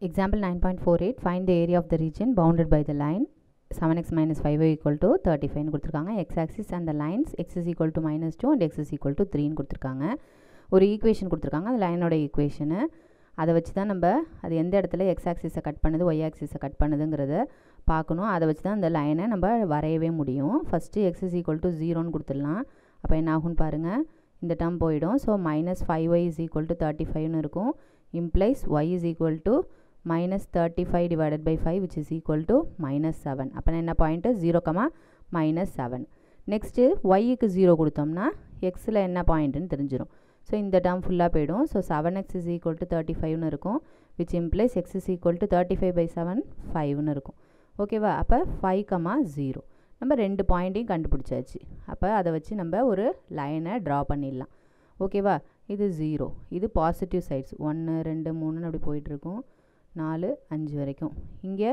Example 9.48, find the area of the region bounded by the line 7x minus 5y equal to 35 னு கொடுத்துருக்காங்க. x axis and the lines x is equal to minus 2 and x is equal to 3 னு கொடுத்துருக்காங்க. ஒரு equation கொடுத்துருக்காங்க, அது லைனோட equation. அதை வச்சு தான் நம்ம அது எந்த இடத்துல x ஆக்சிஸை கட் பண்ணுது y ஆக்சிஸை கட் பண்ணுதுங்கிறத பார்க்கணும். அதை வச்சு தான் அந்த லைனை நம்ம வரையவே முடியும். First x is equal to 0னு கொடுத்துடலாம். அப்போ என்ன ஆகும்னு பாருங்கள், இந்த டேர்ம் போயிடும். So minus 5y is equal to 35னு இருக்கும். implies y is equal to minus 35 divided by 5 which is equal to minus 7. அப்போ என்ன பாயிண்ட்டு 0, minus 7. நெக்ஸ்ட்டு yக்கு 0 கொடுத்தோம்னா xயில் என்ன பாயிண்ட்டுன்னு தெரிஞ்சிடும். ஸோ இந்த டேர்ம் ஃபுல்லாக போயிடும். So 7x is equal to 35னு இருக்கும், which implies x is equal to 35 by 7 5னு இருக்கும். ஓகேவா? அப்போ 5, 0 நம்ம ரெண்டு பாயிண்ட்டையும் கண்டுபிடிச்சாச்சு. அப்போ அதை வச்சு நம்ம ஒரு லைனை ட்ரா பண்ணிடலாம். ஓகேவா? இது 0, இது பாசிட்டிவ் சைட்ஸ் 1 2 3 அப்படி போயிட்டுருக்கும், 4 5 வரைக்கும். இங்கே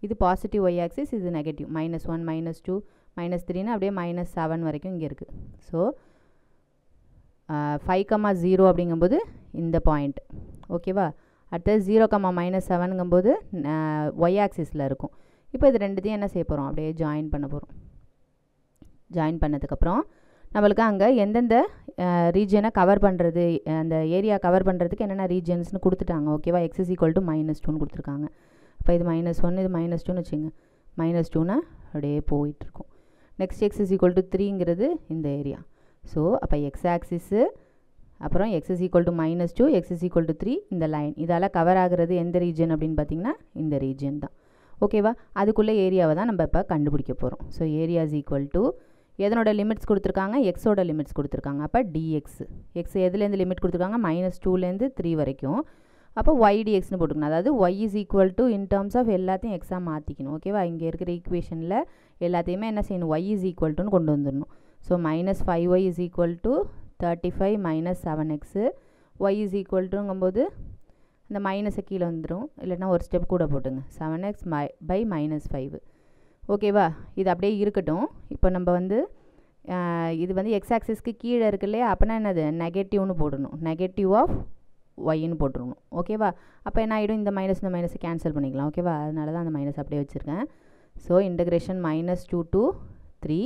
இது பாசிட்டிவ் y ஆக்சிஸ், இது நெகட்டிவ் -1 -2 -3ன்னு அப்படியே -7 வரைக்கும் இங்கே இருக்குது. ஸோ 5, 0 அப்படிங்கும்போது இந்த பாயிண்ட். ஓகேவா? அடுத்தது 0, -7ங்கும்போது y ஆக்சிஸில் இருக்கும். இப்போ இது ரெண்டுத்தையும் என்ன செய்ய போகிறோம், அப்படியே ஜாயின் பண்ண போகிறோம். ஜாயின் பண்ணதுக்கப்புறம் நம்மளுக்கு அங்கே எந்தெந்த ரீஜனை கவர் பண்ணுறது, அந்த ஏரியா கவர் பண்ணுறதுக்கு என்னென்ன ரீஜன்ஸ்னு கொடுத்துட்டாங்க. ஓகேவா? x is equal to -2ன்னு கொடுத்துருக்காங்க. அப்போ இது -1 இது -2ன்னு வச்சுங்க, -2ன்னு அப்படியே போயிட்டுருக்கும். Next x is equal to 3ங்கிறது இந்த ஏரியா. ஸோ அப்போ x ஆக்சிஸு, அப்புறம் x is equal to -2 x is equal to 3 இந்த லைன், இதால் கவர் ஆகிறது எந்த ரீஜன் அப்படின்னு பார்த்திங்கன்னா இந்த ரீஜன் தான். ஓகேவா? அதுக்குள்ளே ஏரியாவை தான் நம்ம இப்போ கண்டுபிடிக்க போகிறோம். So area is equal to எதனோட லிமிட்ஸ் கொடுத்துருக்காங்க, எக்ஸோட லிமிட்ஸ் கொடுத்துருக்காங்க. அப்போ dx, எக்ஸ் எதுலேருந்து லிமிட் கொடுத்துருக்காங்க, -2லேருந்து 3 வரைக்கும். அப்போ y dxன்னு போட்டுக்கணும். அதாவது y is equal to in terms of எல்லாத்தையும் எக்ஸாக மாற்றிக்கணும். ஓகேவா? இங்கே இருக்கிற ஈக்குவேஷனில் எல்லாத்தையுமே என்ன செய்யணும், y இஸ் ஈக்குவல் டுன்னு கொண்டு வந்துடணும். So -5y is equal to 35 minus 7x, y is equal டுங்கும்போது இந்த மைனஸை கீழே வந்துடும், இல்லைன்னா ஒரு ஸ்டெப் கூட போட்டுங்க, 7x by -5. ஓகேவா? இது அப்படியே இருக்கட்டும். இப்போ நம்ம வந்து இது வந்து எக்ஸ் ஆக்சிஸ்க்கு கீழே இருக்கு இல்லையா, அப்போனா என்னது நெகட்டிவ்னு போடணும், நெகட்டிவ் ஆஃப் ஒய்ன்னு போட்டுருணும். ஓகேவா? அப்போ என்ன ஆகிடும், இந்த மைனஸை கேன்சல் பண்ணிக்கலாம். ஓகேவா? அதனால தான் அந்த மைனஸ் அப்படியே வச்சுருக்கேன். ஸோ இன்டகிரேஷன் -2 to 3,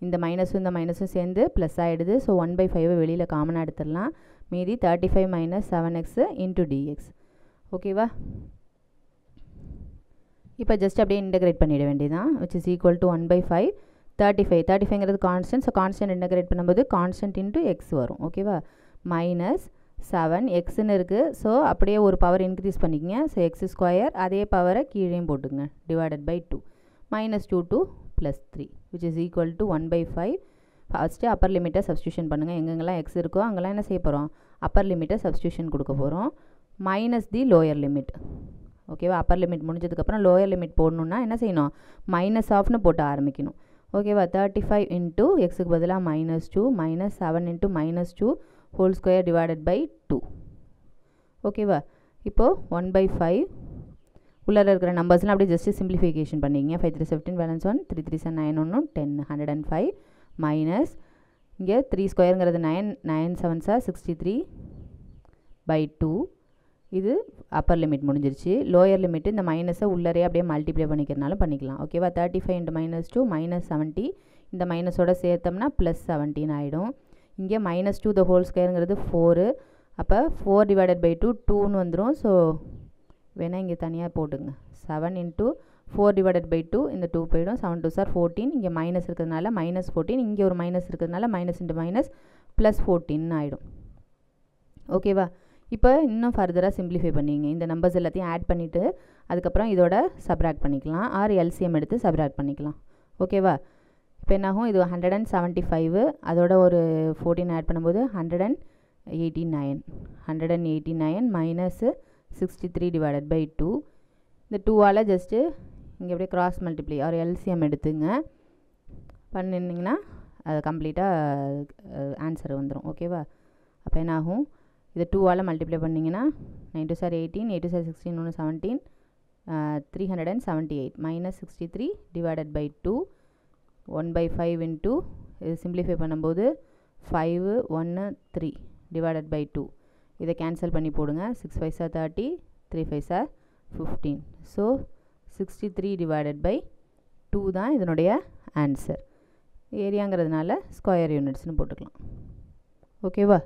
இந்த மைனஸும் சேர்ந்து ப்ளஸ் ஆகிடுது. ஸோ 1/5 வெளியில் காமனாக எடுத்துடலாம். மீதி 35 minus 7x into dx. ஓகேவா? இப்போ ஜஸ்ட் அப்படியே இன்டகிரேட் பண்ணிட வேண்டியதான், which is equal to 1/5 35ங்கிறது கான்ஸ்டன்ட். ஸோ கான்ஸ்டன்ட் இன்டகிரேட் பண்ணும்போது கான்ஸ்டன்ட் இன்ட்டு எக்ஸ் வரும். ஓகேவா? -7 எக்ஸ்ன்னு இருக்குது. ஸோ அப்படியே ஒரு பவர் இன்க்ரீஸ் பண்ணிக்கங்க. ஸோ x², அதே பவரை கீழேயும் போட்டுங்க, divided by 2 -2 to +3 which is equal to 1/5. First upper லிமிட்டை சப்ஸ்டியூஷன் பண்ணுங்கள். எங்கெங்கெல்லாம் எக்ஸ் இருக்கோ அங்கெல்லாம் என்ன செய்ய போகிறோம், அப்பர் லிமிட்டை சப்ஸ்டியூஷன் கொடுக்க போகிறோம். மைனஸ் தி லோயர் லிமிட். ஓகேவா? அப்பர் லிமிட் முடிஞ்சதுக்கப்புறம் லோயர் லிமிட் போடணுன்னா என்ன செய்யணும், மைனஸ் ஆஃப்னு போட்டு ஆரம்பிக்கணும். ஓகேவா? 35 இன்ட்டு எக்ஸுக்கு பதிலாக -2 -7 into -2 whole square divided by 2. ஓகேவா? இப்போது 1/5 உள்ளே இருக்கிற நம்பர்ஸ்லாம் அப்படியே ஜஸ்ட்டு சிம்பிளிஃபிகேஷன் பண்ணிங்க. 5 3 17 பேலன்ஸ் 1 3 3 9 1 10 105 மைனஸ் இங்கே 3² 9 9 7 63 by 2. இது அப்பர் லிமிட் முடிஞ்சிருச்சு. லோயர் லிமிட் இந்த மைனஸை உள்ளரே அப்படியே மல்டிப்ளை பண்ணிக்கிறனாலும் பண்ணிக்கலாம். ஓகேவா? 35 இன்ட்டு -2 -70, இந்த மைனஸோட சேர்த்தோம்னா +17 ஆகிடும். இங்கே -2 த ஹோல் ஸ்கொயருங்கிறது 4, அப்போ 4 டிவைடட் பை 2 2ன்னு வந்துடும். ஸோ வேணால் இங்கே தனியாக போட்டுங்க, 7 இன்ட்டு 4 டிவைடட் பை 2, இந்த 2 போயிடும், 7 2 14, இங்கே மைனஸ் இருக்கிறதுனால -14, இங்கே ஒரு மைனஸ் இருக்கிறதுனால மைனஸ் இன்ட்டு மைனஸ் +14 ஆகிடும். ஓகேவா? இப்போ இன்னும் ஃபர்தராக சிம்பிளிஃபை பண்ணிங்க. இந்த நம்பர்ஸ் எல்லாத்தையும் ஆட் பண்ணிவிட்டு அதுக்கப்புறம் இதோட சப்ராக்ட் பண்ணிக்கலாம், ஆர் எல்சிஎம் எடுத்து சப்ராக்ட் பண்ணிக்கலாம். ஓகேவா? இப்போ என்னாகும், இது 175, அதோட ஒரு 14 ஆட் பண்ணும்போது 189 மைனஸ் 63 டிவைடட் பை 2. இந்த 2ஆல் ஜஸ்ட்டு இங்கே அப்படியே கிராஸ் மல்டிப்ளை ஆர் எல்சிஎம் எடுத்துங்க பண்ணிங்கன்னா அது கம்ப்ளீட்டாக ஆன்சர் வந்துடும். ஓகேவா? அப்போ என்ன ஆகும், இது 2ஆல் மல்டிப்ளை பண்ணிங்கன்னா 9 2 18 8 2 16 1 17 378 minus 63 divided by 2 1/5 into இது சிம்பிளிஃபை பண்ணும்போது 5 1 3 divided by 2. இதை கேன்சல் பண்ணி போடுங்க. 6 5 30 3 5 15. ஸோ 63 divided by 2 தான் இதனுடைய ஆன்சர். ஏரியாங்கிறதுனால ஸ்கொயர் யூனிட்ஸ்னு போட்டுக்கலாம். ஓகேவா?